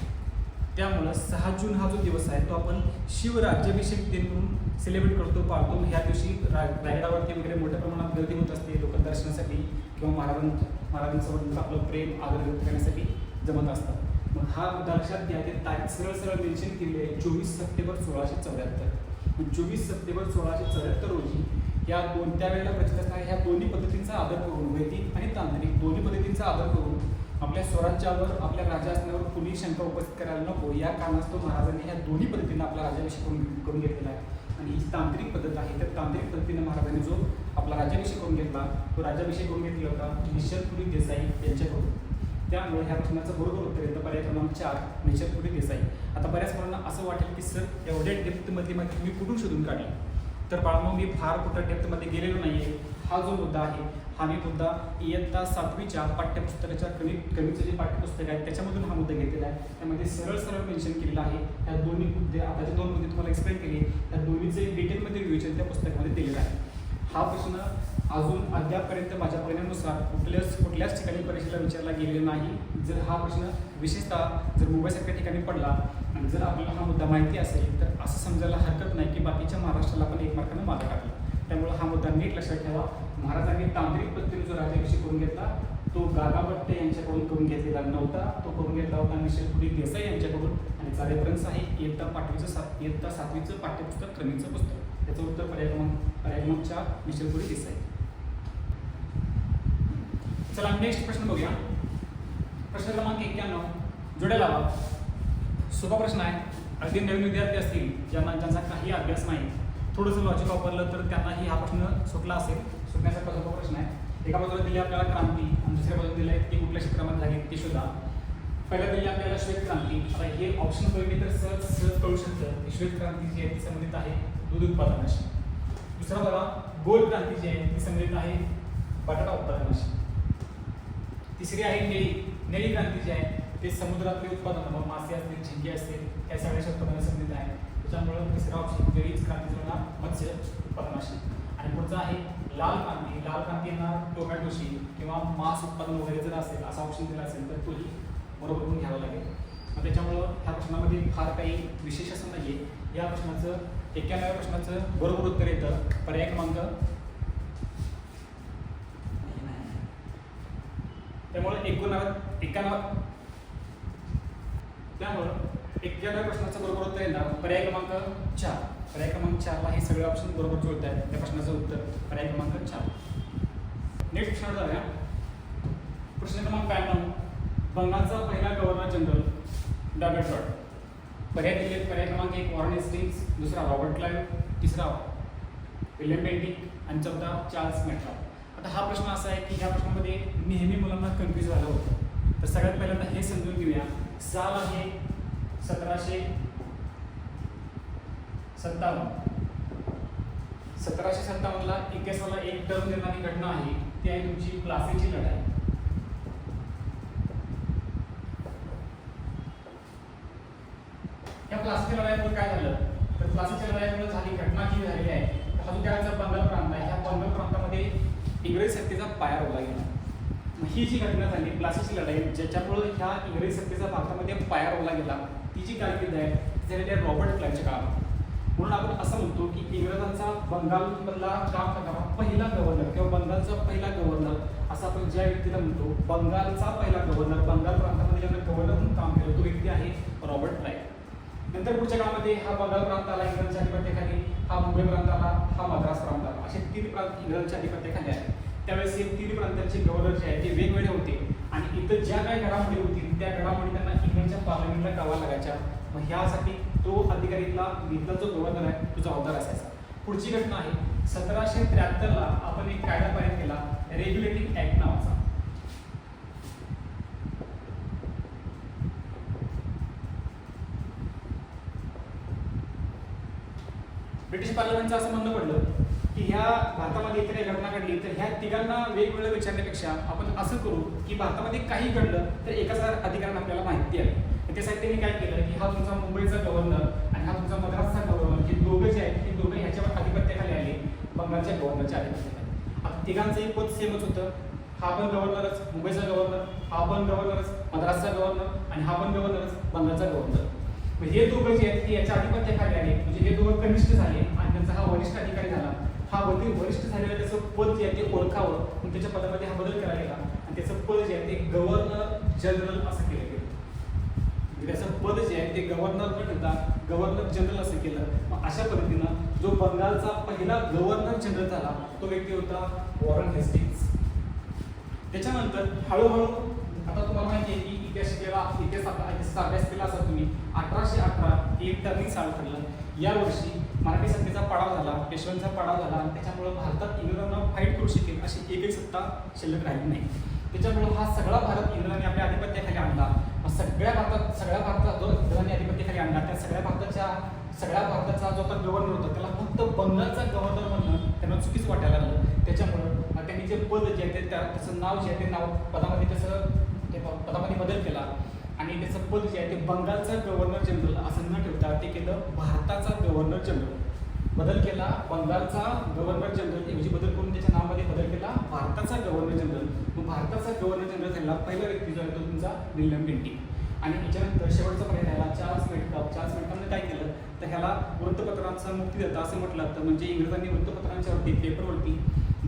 त्यामुळं 6 जून हा जो दिवस आहे तो आपण शिवराज्याभिषेक दिन म्हणून सेलिब्रेट करतो, पाळतो. ह्या दिवशी रायगडावरती वगैरे मोठ्या प्रमाणात गर्दी होत असते लोक दर्शनासाठी किंवा महाराजांसोबत आपलं प्रेम आदर व्यक्त करण्यासाठी जमत असतात. मग हा मुद्दा लक्षात घ्या, ते तारीख सरळ मेन्शन केली आहे 24 सप्टेंबर 1674. 24 सप्टेंबर 1674 रोजी या त्यावेळेला प्रचलित असणाऱ्या ह्या दोन्ही पद्धतींचा आदर करून, वैदिक आणि तांत्रिक दोन्ही पद्धतींचा आदर करून, आपल्या स्वराज्यावर आपल्या राज्य असण्यावर कुणी शंका उपस्थित करायला नको या कारणास्तव महाराजांनी ह्या दोन्ही पद्धतीनं आपला राज्याभिषेक करून घेतलेला आहे. आणि ही तांत्रिक पद्धत आहे, त्या तांत्रिक पद्धतीने महाराजांनी जो आपला राज्याभिषेक करून घेतला तो राज्याभिषेक करून घेतला होता निश्चलपुरी देसाई यांच्याकडून. त्यामुळे ह्या प्रश्नाचं बरोबर उत्तर येतं पर्याय क्रमांक 4 निश्चलपुरी देसाई. आता बऱ्याच मुलांना असं वाटेल की सर एवढ्या डेप्थमध्ये माहिती तुम्ही कुठून शोधून काढली? तर बाळांनो, मी फार कुठं डेप्थमध्ये गेलेलो नाहीये. हा जो मुद्दा आहे हा मी मुद्दा इयत्ता 7वीच्या पाठ्यपुस्तकाच्या कमीचं जे पाठ्यपुस्तक आहे त्याच्यामधून हा मुद्दा घेतलेला आहे. त्यामध्ये सरळ मेन्शन केलेला आहे. ह्या दोन्ही मुद्दे, आता जे 2 मुद्दे तुम्हाला एक्सप्लेन केले त्या दोन्हीचे डिटेलमध्ये विवेचन त्या पुस्तकामध्ये दिलेलं आहे. हा प्रश्न अजून अद्यापपर्यंत माझ्या परिणामानुसार कुठल्याच ठिकाणी परीक्षेला विचारला गेलेला नाही. जर हा प्रश्न विशेषतः जर मुंबईसारख्या ठिकाणी पडला आणि जर आपल्याला हा मुद्दा माहिती असेल तर असं समजायला हरकत नाही की बाकीच्या महाराष्ट्राला पण 1 मार्कानं मार्क टाकला. त्यामुळे हा मुद्दा नीट लक्षात ठेवा. महाराजांनी तांत्रिक पद्धतीने जो राज्याभिषेक करून घेतला तो गागाभट्ट यांच्याकडून करून घेतलेला नव्हता, तो करून घेतला होता निश्चलपुरी देसाई यांच्याकडून. आणि चा रेफरन्स आहे इयत्ता 7वीचं पाठ्यपुस्तक क्रमीचं पुस्तक. त्याचं उत्तर पर्याय क्रमांक 4 निश्चलपुरी देसाई. चला नेक्स्ट प्रश्न बघूया. प्रश्न क्रमांक 91 जोड्या लावा. सोपा प्रश्न आहे. अगदी नवीन विद्यार्थी असतील ज्यांचा काही अभ्यास नाही, थोडंसं लॉजिक वापरलं तर त्यांनाही हा प्रश्न सुटला असेल. सुटण्यासारखा सोपा प्रश्न आहे. एका बाजूला दिली आपल्याला क्रांती आणि दुसऱ्या बाजूला दिली आहे ती कुठल्या क्षेत्रामध्ये झाली ती शोधा. पहिल्या दिली आपल्याला श्वेत क्रांती. आता हे ऑप्शन बघितले तर सहज कळू शकतं की श्वेत क्रांती जी आहे ती संबंधित आहे दूध उत्पादनाशी. दुसरा बघा गोल्ड क्रांती जी आहे ती संबंधित आहे बटाटा उत्पादनाशी. तिसरी आहे नेळी क्रांती जी आहे ते समुद्रातले उत्पादन, मग मासे असतील, झिंगे असतील, या सगळ्याच्या उत्पादना संबंधित आहे. त्याच्यामुळे तिसरा ऑप्शन नेळीच क्रांती होणार मत्स्य उत्पादनाशी. आणि पुढचा आहे लाल क्रांती. लाल क्रांती येणार टोमॅटोशी किंवा मांस उत्पादन वगैरे जर असेल असा ऑप्शन दिला असेल तर तोही बरोबर करून घ्यावा लागेल. मग त्याच्यामुळं ह्या प्रश्नामध्ये फार काही विशेष असं नाही आहे. या प्रश्नाचं 91व्या प्रश्नाचं बरोबर उत्तर येतं पर्याय क्रमांक. त्यामुळे 91व्या प्रश्नाचं बरोबर उत्तर येणार पर्याय क्रमांक 4. पर्याय क्रमांक 4ला हे सगळे ऑप्शन बरोबर जुळत आहेत. त्या प्रश्नाचं उत्तर पर्याय क्रमांक 4. नेक्स्ट प्रश्न जाऊया. प्रश्न क्रमांक 92 बंगालचा पहिला गव्हर्नर जनरल डॉबर्ट. पर्याय दिले पर्याय क्रमांक 1 वॉरेन हेस्टिंग्स, दुसरा रॉबर्ट क्लाइव्ह, तिसरा विल्यम बेंटिक आणि चौथा चार्ल्स मॅक्राव. आता हा प्रश्न असा आहे की ह्या प्रश्नामध्ये नेहमी मुलांना कन्फ्यूज झालं होतं. तर सगळ्यात पहिल्यांदा हे समजून घेऊया. साल आहे 1757. 1757ला इतिहासाला एक टर्म देणारी घटना आहे ती आहे तुमची प्लासीची लढाई. या प्लासीच्या लढाईमुळे काय झालं तर प्लासीच्या लढाईमुळे झाली घटना जी झालेली आहे हा जो त्याचा बंगाल प्रांत आहे. ह्या बंगाल प्रांतामध्ये इंग्रजी सत्तेचा पाया रोवला गेला. ही जी घटना झाली प्लासीची लढाई ज्याच्यामुळे ह्या इंग्रजी सत्तेचा भारतामध्ये पाया रोवला गेला ती जी कारकीर्द आहे ती झालेली आहे रॉबर्ट क्लाइव्हच्या काळात. म्हणून आपण असं म्हणतो की इंग्रजांचा बंगालमधला काम करणारा पहिला गव्हर्नर किंवा बंगालचा पहिला गव्हर्नर असं आपण ज्या व्यक्तीला म्हणतो बंगालचा पहिला गव्हर्नर, बंगाल प्रांतामध्ये ज्यांना गव्हर्नर म्हणून काम केलं तो व्यक्ती आहे रॉबर्ट क्लाइव्ह. नंतर पुढच्या काळामध्ये हा बंगाल प्रांताला इंग्रजांच्या अधिपत्याखाली, हा मुंबई प्रांताला, हा मद्रास प्रांताला असे 3 प्रांत इंग्रजांच्या अधिपत्याखाली आहेत. त्यावेळेस हे 3 प्रांतांचे गव्हर्नर जे आहेत ते वेगवेगळे होते आणि इथं ज्या काही घडामोडी होतील त्या घडामोडी त्यांना इंग्रजांच्या त्यांच्या पार्लमेंटला कळवा लागायच्या. मग ह्यासाठी तो अधिकारीला इथला जो गव्हर्नर आहे तो जबाबदार असायचा. पुढची घटना आहे 1773 ला आपण एक कायदा पारित केला रेग्युलेटिंग ऍक्ट नावाचा. ब्रिटिश पार्लमेंटचं असं म्हणणं पडलं की ह्या भारतामध्ये इतर घटना घडली तर ह्या तिघांना वेगवेगळं विचारण्यापेक्षा आपण असं करू की भारतामध्ये काही घडलं तर एकाच अधिकाऱ्यांना आपल्याला माहिती आहे. त्यासाठी त्यांनी काय केलं की हा तुमचा मुंबईचा गव्हर्नर आणि हा तुमचा मद्रासचा गव्हर्नर हे दोघं जे आहेत हे दोघं ह्याच्यावर आधिपत्याखाली आले, बंगालच्या गव्हर्नरच्या आधिपत्याखाली. आता तिघांचंही पद सेमच होतं. हा पण गव्हर्नरच मुंबईचा गव्हर्नर, हा पण गव्हर्नरच मद्रासचा गव्हर्नर आणि हा पण गव्हर्नरच बंगालचा गव्हर्नर. हे दोघं जे आहेत ते याच्या आधिपत्याखाली आले, म्हणजे हे दोघं कनिष्ठ झाले आणि त्यांचा हा वरिष्ठ अधिकारी झाला. हा वरिष्ठ झालेला त्याचं पद जे आहे ते ओळखावं म्हणून त्याच्या पदामध्ये हा बदल करायला गेला आणि त्याचं पद जे आहे ते गव्हर्नर जनरल असं केलं गेलं. त्याचं पद जे आहे ते गव्हर्नर न ठेवता गव्हर्नर जनरल असं केलं. मग अशा पद्धतीनं जो बंगालचा पहिला गव्हर्नर जनरल झाला तो व्यक्ती होता वॉरन हेस्टिंग्स. त्याच्यानंतर हळूहळू आता तुम्हाला माहिती आहे की इतिहासाचा अभ्यास केला असा तुम्ही 1818 हे एक टर्निंग साल ठरलं. यावर्षी मराठी सत्तेचा पाडाव झाला, पेशव्यांचा पाडाव झाला आणि त्याच्यामुळे भारतात इंग्रजांना फाईट करू शकेल अशी एकही सत्ता शिल्लक राहिली नाही. त्याच्यामुळे हा सगळा भारत इंग्रजांनी आपल्या आधिपत्याखाली आणला. सगळ्या भारतात जो इंग्रजांनी आधिपत्याखाली आणला त्या सगळ्या भारताचा जो आता गव्हर्नर होता त्याला फक्त बंगालचा गव्हर्नर म्हणणं त्यांना चुकीच वाटायला लागलं. त्याच्यामुळं त्यांनी जे पद जे आहे ते त्याचं नाव जे आहे ते नाव पदामध्ये बदल केला आणि त्याचं पद जे आहे ते बंगालचा गव्हर्नर जनरल असं न ठेवता ते केलं भारताचा गव्हर्नर जनरल. बदल केला बंगालचा गव्हर्नर जनरल ऐवजी बदल करून त्याच्या नावामध्ये बदल केला भारताचा गव्हर्नर जनरल. मग भारताचा गव्हर्नर जनरल झाला पहिला व्यक्ती जो आहे तो तुमचा विल्यम बेंटिंक. आणि याच्यानंतर शेवटचा पर्याय राहिला चार्ल्स मेटकाफ. चार्ल्स मेटकाफने काय केलं तर ह्याला वृत्तपत्रांचा मुक्तिदाता असं म्हटलं जातं. म्हणजे इंग्रजांनी वृत्तपत्रांच्यावरती पेपरवरती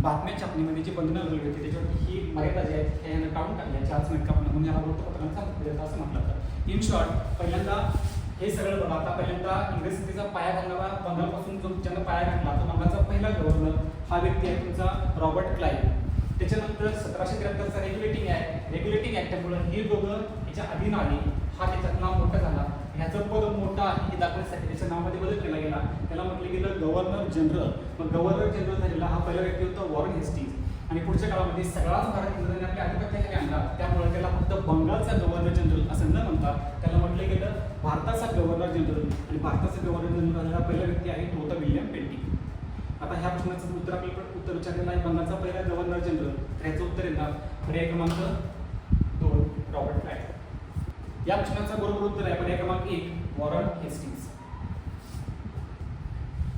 बातम्या छापणीमध्ये जी बंधनं लावली होती त्याच्यावरती ही मर्यादा जी आहे ह्यानं काढून टाकल्या चार्ल्स मेटकाफनं, म्हणून ह्याला वृत्तपत्रांचा मुक्तिदाता असं म्हटलं जातं. इन शॉर्ट पहिल्यांदा हे सगळं बघा. आता पहिल्यांदा इंग्रज सत्तेचा पाया घालणारा बंगालपासून जो ज्यानं पाया घातला तो बंगालचा पहिला गव्हर्नर हा व्यक्ती आहे तुमचा रॉबर्ट क्लाइव्ह. त्याच्यानंतर 1773चा रेग्युलेटिंग ऍक्टमुळे हे दोघं याच्या अधीन आले. हा त्याच्यात नाव मोठा झाला. ह्याचं पद मोठं आहे हे दाखवण्यासाठी त्याच्या नावामध्ये बदल केला गेला. त्याला म्हटलं गेलं गव्हर्नर जनरल. मग गव्हर्नर जनरल झालेला हा पहिला व्यक्ती होता वॉरन हेस्टिंग्स. आणि पुढच्या काळामध्ये सगळाच भारत इंग्रजांनी आपल्या आधिपत्याखाली आणला. त्यामुळे त्याला फक्त बंगालचा गव्हर्नर जनरल असं न म्हणता त्याला म्हटलं गेलं भारताचा गव्हर्नर जनरल. आणि भारताचा गव्हर्नर जनरल झालेला पहिला व्यक्ती आहे तो होता विल्यम बेंटिंक. आता ह्या प्रश्नाचं उत्तर आपल्याकडे उत्तर विचारलेलं आहे बंगालचा पहिला गव्हर्नर जनरल. तर ह्याचं उत्तर येणार पर्याय क्रमांक 2 रॉबर्ट क्लाइव्ह. या प्रश्नाचं बरोबर उत्तर आहे पर्याय क्रमांक 1 वॉरन हेस्टिंग्स.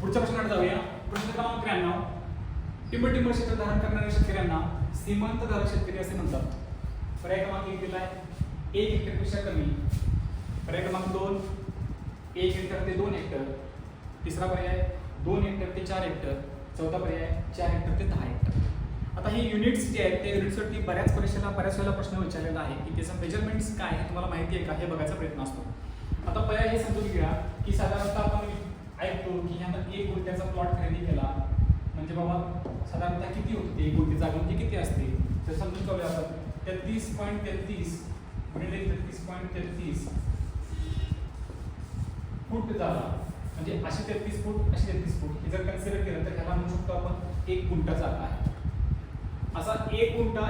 पुढच्या प्रश्नाकडे जाऊया. प्रश्न क्रमांक 93. टिंबर क्षेत्र धारण करणाऱ्या शेतकऱ्यांना सीमांतधारक शेतकरी असे म्हणतात. पर्याय क्रमांक 1 दिला आहे 1 हेक्टरपेक्षा कमी. पर्याय क्रमांक 2 1 हेक्टर ते 2 हेक्टर. तिसरा पर्याय 2 हेक्टर ते 4 हेक्टर. चौथा पर्याय 4 हेक्टर ते 10 हेक्टर. आता हे युनिट्स जे आहेत त्या युनिट्सवरती बऱ्याच वेळेला प्रश्न विचारलेला आहे की त्याचं मेजरमेंट्स काय हे तुम्हाला माहिती आहे का हे बघायचा प्रयत्न असतो. आता पर्याय हे समजून घ्या की साधारणतः आपण ऐकतो की ह्यानं 1 गुंठ्याचा प्लॉट खरेदी केला म्हणजे बाबा साधारणतः किती होते 1 गुंठे जागा म्हणजे किती असते तर समजून जाऊया आपण 33.33 गुणिले 33.33 फूट जागा म्हणजे अशी 33 फूट अशी 33 फूट हे जर कन्सिडर केलं तर ह्याला म्हणू शकतो आपण 1 गुंठा जागा आहे. असा 1 गुंठा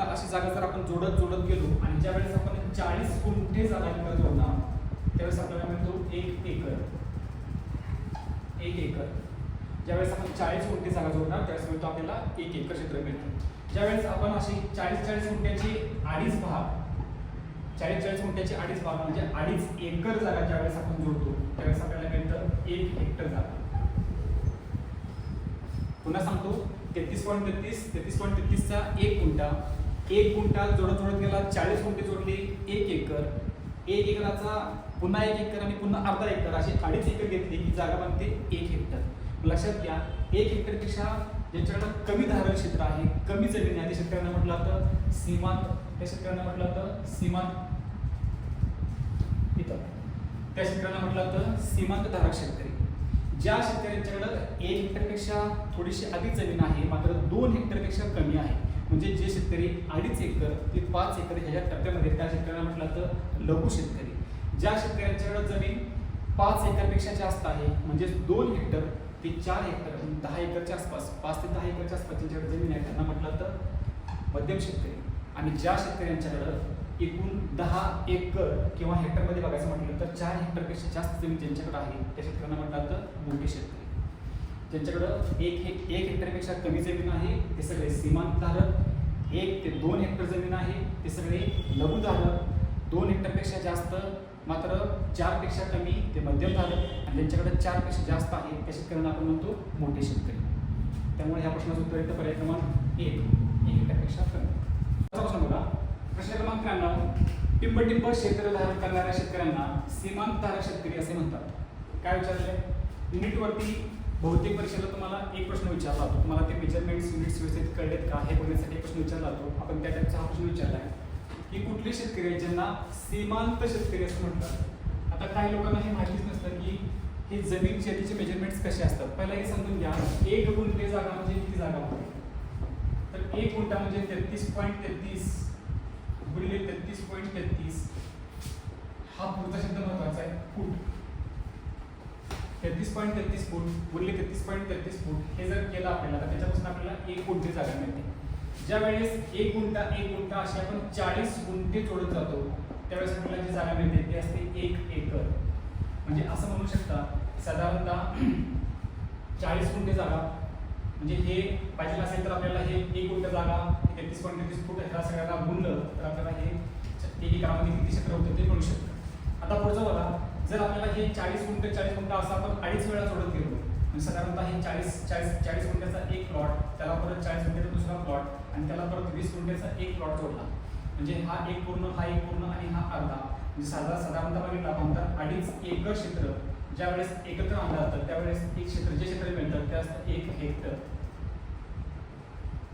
अशी जागा जर आपण जोडत गेलो आणि ज्यावेळेस आपण 40 गुंठे जागा इकडे जोडणार त्यावेळेस आपल्याला मिळतो 1 एकर. ज्यावेळेस आपण 40 गुंठे जागा जोडणार त्यावेळेस मिळतो आपल्याला 1 एकर क्षेत्र मिळतं. ज्यावेळेस आपण अशी 40 गुंठ्याची अडीच भाग म्हणजे 2.5 एकर जागा ज्यावेळेस आपण जोडतो त्यावेळेस आपल्याला मिळतं 1 हेक्टर जागा. पुन्हा सांगतो 33.33 चा 1 गुंठा जोडत गेला 40 गुंठे जोडले 1 एकर. 1 एकराचा पुन्हा 1 एकर आणि पुन्हा अर्धा एकर अशी 2.5 एकर घेतली की जागा बनते 1 हेक्टर. लक्षात घ्या 1 हेक्टरपेक्षा ज्यांच्याकडे कमी धारण क्षेत्र आहे कमी जमीन आहे त्या शेतकऱ्यांना म्हटलं जातं सीमांत. त्या शेतकऱ्यांना म्हटलं जातं सीमांत धारक शेतकरी. ज्या शेतकऱ्यांच्याकडे 1 हेक्टरपेक्षा थोडीशी अधिक जमीन आहे मात्र 2 हेक्टरपेक्षा कमी आहे म्हणजे जे शेतकरी 2.5 एकर ते 5 एकर ह्याच्या टप्प्यामध्ये त्या शेतकऱ्यांना म्हटलं तर लघु शेतकरी. ज्या शेतकऱ्यांच्याकडे जमीन 5 एकरपेक्षा जास्त आहे म्हणजे 2 हेक्टर ते 4 हेक्टर 10 एकरच्या आसपास 5 ते 10 एकरच्या आसपास ज्यांच्याकडे जमीन आहे त्यांना म्हटलं तर मध्यम शेतकरी. आणि ज्या शेतकऱ्यांच्याकडं एकूण 10 एकर किंवा हेक्टरमध्ये बघायचं म्हटलं तर 4 हेक्टरपेक्षा जास्त जमीन ज्यांच्याकडे आहे त्या शेतकऱ्यांना म्हटलं तर मोठे शेतकरी. ज्यांच्याकडं एक हेक्टरपेक्षा कमी जमीन आहे ते सगळे सीमांतधारक, 1 ते 2 हेक्टर जमीन आहे ते सगळे लघुधारक, 2 हेक्टरपेक्षा जास्त मात्र 4 पेक्षा कमी ते मध्यमधारक आणि ज्यांच्याकडे 4 पेक्षा जास्त आहे त्या शेतकऱ्यांना आपण म्हणतो मोठे शेतकरी. त्यामुळे ह्या प्रश्नाचं उत्तर येतं पर्याय क्रमांक 1 हेक्टरपेक्षा कमी. प्रश्न बघा, प्रश्न क्रमांक 93, टिंब क्षेत्र धारण करणाऱ्या शेतकऱ्यांना सीमांतधारक शेतकरी असे म्हणतात. काय विचारले? युनिटवरती बहुतेक परीक्षेला तुम्हाला एक प्रश्न विचारला जातो, तुम्हाला ते मेजरमेंट्स युनिट्स व्यवस्थित कळलेत का हे बघण्यासाठी प्रश्न विचारला जातो. आपण त्या टाईपचा हा प्रश्न विचारला आहे की कुठले शेतकरी आहेत ज्यांना सीमांत शेतकरी असं म्हणतात. आता काही लोकांना हे माहितीच नसतं की हे जमीन शेतीचे मेजरमेंट्स कसे असतात. पहिला हे समजून घ्या, 1 गुंठे जागा म्हणजे किती जागा होते? तर 1 गुंठा म्हणजे 33.33 गुणिले 33.33. हा पुढचा शब्द महत्वाचा आहे, फूट. 33.33 फूट गुणिले 33.33 फूट हे जर केलं आपल्याला तर त्याच्यापासून आपल्याला 1 गुंठे जागा मिळते. ज्या वेळेस 1 गुंठा अशी आपण 40 गुंठे जोडत जातो त्यावेळेस आपल्याला जी जागा मिळते ती असते 1 एकर. म्हणजे असं म्हणू शकता साधारणतः 40 गुंठे जागा म्हणजे हे पाहिजे असेल तर आपल्याला हे 1 गुंठा जागा 33.33 फूट ह्या सगळ्यांना गुणलं तर आपल्याला हे एकामध्ये किती क्षेत्र होतं ते मिळू शकतं. आता पुढचं बघा, जर आपल्याला हे 40 गुंठा असं आपण 2.5 वेळा जोडत गेलो म्हणजे साधारणतः हे 40 गुंठ्याचा एक प्लॉट, त्याला परत 40 गुंठ्याचा दुसरा प्लॉट आणि त्याला परत 20 गुंठ्याचा एक प्लॉट जोडला म्हणजे हा एक पूर्ण आणि हा अर्धा म्हणजे साधारणतः बघितलं आपण तर 2.5 एकर क्षेत्र ज्या वेळेस एकत्र आणलं जातं त्यावेळेस एक क्षेत्र जे क्षेत्र मिळतं ते असतं 1 हेक्टर.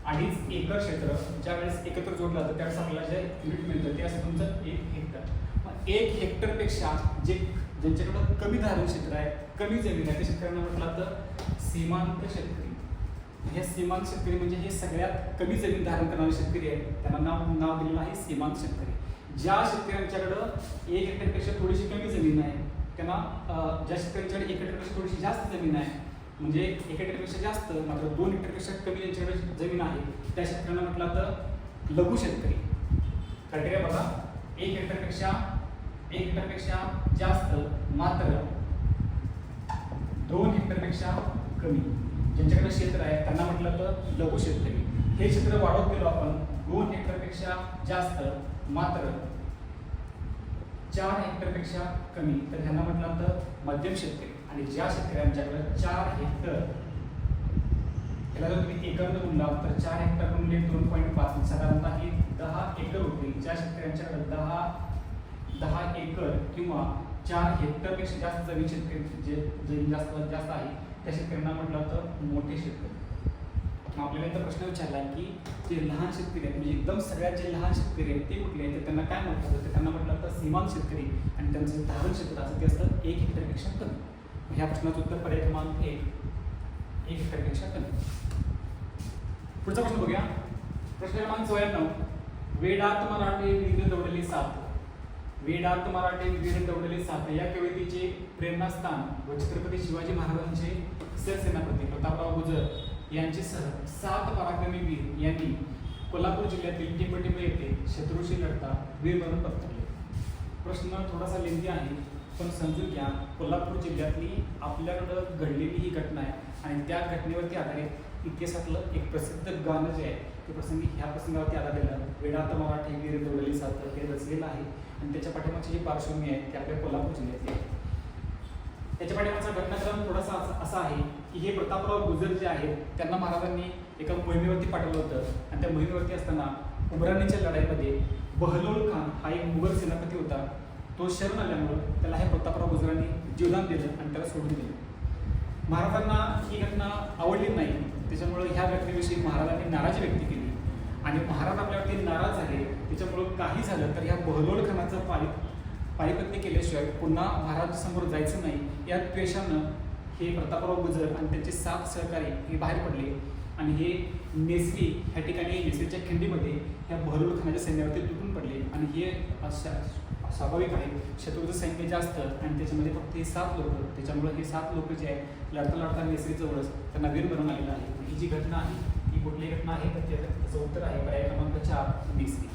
2.5 एकर क्षेत्र ज्या वेळेस एकत्र जोडलं जातं त्यावेळेस आपल्याला जे युनिट मिळतं ते असं तुमचं 1 हेक्टर. मग 1 हेक्टरपेक्षा ज्यांच्याकडं कमी धारण क्षेत्र आहे, कमी जमीन आहे त्या शेतकऱ्यांना म्हटलं तर सीमांत शेतकरी. हे सीमांत शेतकरी म्हणजे हे सगळ्यात कमी जमीन धारण करणारे शेतकरी आहेत, त्यांना नाव दिलेलं आहे सीमांत शेतकरी. ज्या शेतकऱ्यांच्याकडं 1 हेक्टरपेक्षा थोडीशी कमी जमीन आहे त्यांना ज्या शेतकऱ्यांच्याकडे 1 हेक्टरपेक्षा थोडीशी जास्त जमीन आहे म्हणजे 1 हेक्टरपेक्षा जास्त मात्र 2 हेक्टरपेक्षा कमी ज्यांच्याकडे जमीन आहे त्या शेतकऱ्यांना म्हटलं तर लघु शेतकरी. क्रायटेरिया बघा, 1 हेक्टरपेक्षा जास्त मात्र 2 हेक्टरपेक्षा कमी ज्यांच्याकडे क्षेत्र आहे त्यांना म्हटलं तर लघु शेतकरी. हे क्षेत्र वाढवत गेलो आपण 2 हेक्टरपेक्षा जास्त मात्र 4 हेक्टरपेक्षा कमी तर ह्यांना म्हटलं तर मध्यम शेतकरी. आणि ज्या शेतकऱ्यांच्याकडे 4 हेक्टर याला जर तुम्ही एकरनं गुणला तर 4 हेक्टर गुणिले 2.5 साधारणतः ही 10 एकर होतील. ज्या शेतकऱ्यांच्याकडे 10 एकर किंवा 4 हेक्टरपेक्षा जास्त जमीन शेतकरी जे जमीन जास्त आहे त्या शेतकऱ्यांना म्हटलं तर मोठे शेतकरी. आपल्याला इथं प्रश्न विचारला की जे लहान शेतकरी आहेत म्हणजे एकदम सगळ्यात जे लहान शेतकरी आहेत ते कुठले आहेत तर त्यांना काय म्हणतात तर त्यांना म्हटलं तर सीमांत शेतकरी आणि त्यांचं धारण क्षेत्र असं ते असतं 1 हेक्टरपेक्षा कमी. ह्या प्रश्नाचं उत्तर पर्याय क्रमांक 1 हेक्टरपेक्षा कमी. पुढचा प्रश्न बघूया, प्रश्न क्रमांक 94, वेडात मराठे वीर दौडले सात. वेडात मराठे वीर दौडले सात या कवितेचे प्रेरणास्थान व छत्रपती शिवाजी महाराजांचे सरसेनापती प्रतापराव गुजर यांचेसह 7 पराक्रमी वीर यांनी कोल्हापूर जिल्ह्यातील टिंब येथे शत्रूशी लढता वीरमरण पत्करले. प्रश्न थोडासा लेंदी आहे पण समजून घ्या, कोल्हापूर जिल्ह्यातली आपल्याकडं घडलेली ही घटना आहे आणि त्या घटनेवरती आधारित इतिहासातलं एक प्रसिद्ध गाणं जे आहे ते ह्या प्रसंगावरती आधारलेलं वेडात मराठे वीर दौडले सात हे रचलेलं आहे आणि त्याच्या पाठीमागची जी पार्श्वभूमी आहे ती आपल्या कोल्हापूर जिल्ह्यातली आहे. त्याच्या पाठीमागचा घटनाक्रम थोडासा असा आहे की हे प्रतापराव गुजर जे आहेत त्यांना महाराजांनी एका मोहिमेवरती पाठवलं होतं आणि त्या मोहिमेवरती असताना उमराणीच्या लढाईमध्ये बहलोल खान हा एक मुघल सेनापती होता. तो शरण आल्यामुळं त्याला हे प्रतापराव गुजरांनी जीवदान दिलं आणि त्याला सोडून दिलं. महाराजांना ही घटना आवडली नाही, त्याच्यामुळं ह्या घटनेविषयी महाराजांनी नाराजी व्यक्त केली आणि महाराज आपल्यावरती नाराज झाले. त्याच्यामुळं काही झालं तर ह्या बहलोल खानाचं पारिपत्य केल्याशिवाय पुन्हा महाराजांसमोर जायचं नाही या द्वेषानं हे प्रतापराव गुजर आणि त्यांचे 7 सहकारी हे बाहेर पडले आणि हे नेसरी ह्या ठिकाणी नेसरीच्या खिंडीमध्ये ह्या बहलोल खानाच्या सैन्यावरती तुटून पडले आणि हे स्वाभाविक आहे, शत्रूचं सैन्य जास्त आणि त्याच्यामध्ये फक्त हे 7 लोक, त्याच्यामुळे हे 7 लोक जे आहेत लढता लढता नेसरीजवळच त्यांना वीर बनवून आलेलं आहे. ही जी घटना आहे ही कुठली घटना आहे तर त्याचं उत्तर आहे पर्याय क्रमांक 4 नेसरी.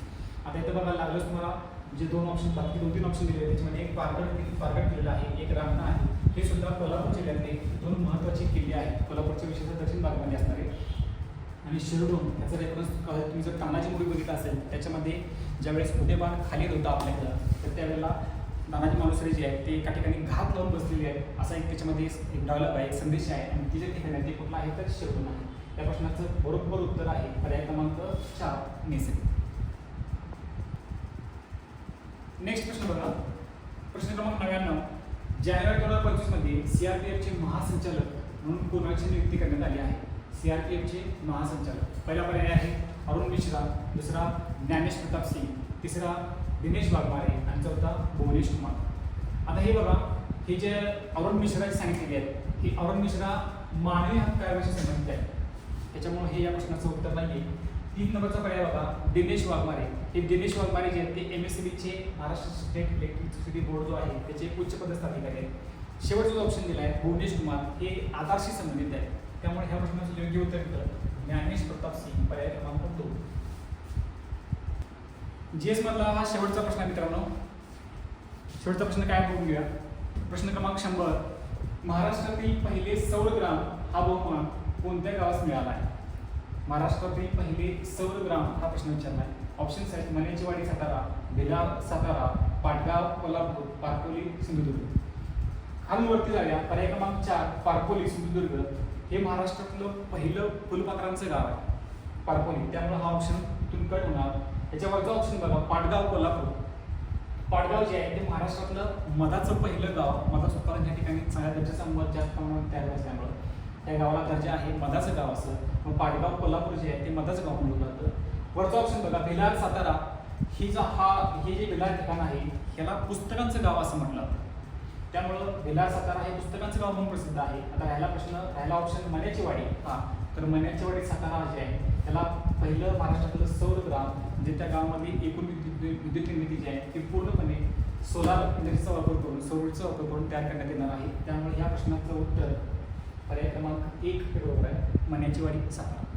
आता इथं बघा लागलंच तुम्हाला जे 2 ऑप्शन बाकी 2-3 ऑप्शन दिले त्याच्यामध्ये एक पारगड केलेलं आहे, एक रांगणा आहे. हे सुद्धा कोल्हापूर जिल्ह्यातले 2 महत्त्वाचे किल्ले आहेत. कोल्हापूरच्या विशेषतः दक्षिण भागामध्ये असणारे आणि शिरडून याचा रेफरन्स तुम्ही जर तानाजी मूवी बघितला असेल त्याच्यामध्ये ज्यावेळेस उदयबान खाली होता आपल्याकडं तर त्यावेळेला तानाजी मालुसरे जे आहेत ते एका ठिकाणी घात लावून बसलेले आहेत असा एक त्याच्यामध्ये एक डायलॉग आहे, एक संदेश आहे आणि ती जे ठिकाण आहे ते कुठलं आहे तर शिरडून आहे. या प्रश्नाचं बरोबर उत्तर आहे पर्याय क्रमांक 4 नेसरी. नेक्स्ट प्रश्न बघा, प्रश्न क्रमांक 99. जानेवारी 2025 मध्ये सीआरपीएफचे महासंचालक म्हणून कोणाची नियुक्ती करण्यात आली आहे? सीआरपीएफचे महासंचालक पहिला पर्याय आहे अरुण मिश्रा, दुसरा ज्ञानेश प्रताप सिंग, तिसरा दिनेश वाघमारे आणि चौथा भुवनेश कुमार. आता हे बघा, हे जे अरुण मिश्राची सांगितलेली आहेत ही अरुण मिश्रा मानवी हक्क आयोगाशी संबंधित आहे, त्याच्यामुळे हे या प्रश्नाचं उत्तर नाही आहे. 3 नंबरचा पर्याय बघा दिनेश वाघमारे. हे दिनेश वाघमारे जे आहेत ते MSCBचे महाराष्ट्र स्टेट इलेक्ट्रिसिटी बोर्ड जो आहे त्याचे उच्च पदस्थ अधिकारी आहेत. शेवटचा जो ऑप्शन दिला आहे भुवनेश कुमार हे आधारशी संबंधित आहे, त्यामुळे ह्या प्रश्नाचं योग्य उत्तर येतं ज्ञानेश प्रताप सिंग पर्याय क्रमांक 2. GS मधला हा शेवटचा प्रश्न आहे मित्रांनो. शेवटचा प्रश्न काय बघून घेऊया. प्रश्न क्रमांक 100. महाराष्ट्रातील पहिले सौर ग्राम हा बहुमान कोणत्या गावास मिळाला आहे? महाराष्ट्रातील पहिले सौर ग्राम हा प्रश्न विचारला आहे. ऑप्शन्स आहेत मनेचीवाडी सातारा, भिलार सातारा, पाटगाव कोल्हापूर, पारकोली सिंधुदुर्ग. खालूनवरती जाऊया. पर्याय क्रमांक 4 पारकोली सिंधुदुर्ग हे महाराष्ट्रातलं पहिलं फुलपाखरांचं गाव आहे पारकोली, त्यामुळे हा ऑप्शन तुम्ही कट होणार. याच्यावरचा ऑप्शन बघा पाटगाव कोल्हापूर. पाटगाव जे आहे ते महाराष्ट्रातलं मधाचं पहिलं गाव, मधाचं उत्पादन या ठिकाणी चांगल्या दर्जाचा मध जास्त प्रमाणात तयार असल्यामुळं त्या गावाला दर्जा आहे मधाचं गाव असं. मग पाटगाव कोल्हापूर जे आहे ते मधाचं गाव म्हणून जातं. वरचा ऑप्शन बघा भिलार सातारा. हे जे भिलार ठिकाण आहे ह्याला पुस्तकांचं गाव असं म्हटलं जातं, त्यामुळं भिलार सातारा हे पुस्तकांचं गाव म्हणून प्रसिद्ध आहे. आता राहिला ऑप्शन मण्याचीवाडी. तर मण्याचीवाडी सातारा जे आहे त्याला पहिलं महाराष्ट्रातलं सौर ग्राम म्हणजे त्या गावामध्ये एकूण विद्युत निर्मिती जी आहे ती पूर्णपणे सोलार एनर्जीचा वापर करून सौरचा वापर करून तयार करण्यात येणार आहे. त्यामुळे ह्या प्रश्नाचं उत्तर पर्याय क्रमांक 1 बरोबर आहे मण्याचीवाडी सातारा.